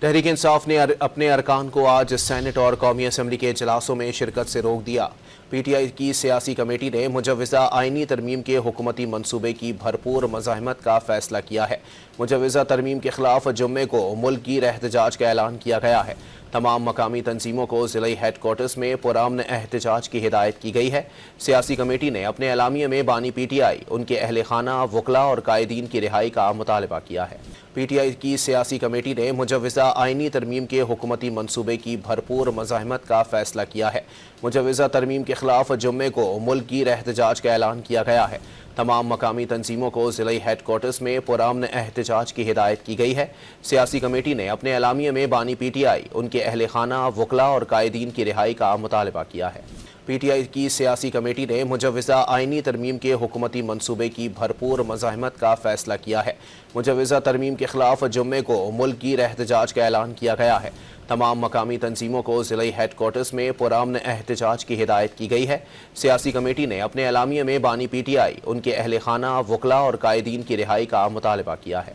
تحریک انصاف نے اپنے ارکان کو آج سینٹ اور قومی اسمبلی کے اجلاسوں میں شرکت سے روک دیا۔ پی ٹی آئی کی سیاسی کمیٹی نے مجوزہ آئینی ترمیم کے حکومتی منصوبے کی بھرپور مزاحمت کا فیصلہ کیا ہے۔ مجوزہ ترمیم کے خلاف جمعے کو ملک گیر احتجاج کا اعلان کیا گیا ہے۔ تمام مقامی تنظیموں کو ضلعی ہیڈ کوارٹرز میں پرامن احتجاج کی ہدایت کی گئی ہے۔ سیاسی کمیٹی نے اپنے اعلامیے میں بانی پی ٹی آئی، ان کے اہل خانہ، وکلاء اور قائدین کی رہائی کا مطالبہ کیا ہے۔ پی ٹی آئی کی سیاسی کمیٹی نے مجوزہ آئینی ترمیم کے حکومتی منصوبے کی بھرپور مزاحمت کا فیصلہ کیا ہے۔ مجوزہ ترمیم کے خلاف جمعے کو ملک گیر احتجاج کا اعلان کیا گیا ہے۔ تمام مقامی تنظیموں کو ضلعی ہیڈ کوارٹرز میں پرامن احتجاج کی ہدایت کی گئی ہے۔ سیاسی کمیٹی نے اپنے اعلامیے میں بانی پی ٹی آئی، ان کے اہل خانہ، وکلاء اور قائدین کی رہائی کا مطالبہ کیا ہے۔ پی ٹی آئی کی سیاسی کمیٹی نے مجوزہ آئینی ترمیم کے حکومتی منصوبے کی بھرپور مزاحمت کا فیصلہ کیا ہے۔ مجوزہ ترمیم کے خلاف جمعے کو ملک گیر احتجاج کا اعلان کیا گیا ہے۔ تمام مقامی تنظیموں کو ضلعی ہیڈ کوارٹرز میں پرامن احتجاج کی ہدایت کی گئی ہے۔ سیاسی کمیٹی نے اپنے اعلامیے میں بانی پی ٹی آئی، ان کے اہل خانہ، وکلاء اور قائدین کی رہائی کا مطالبہ کیا ہے۔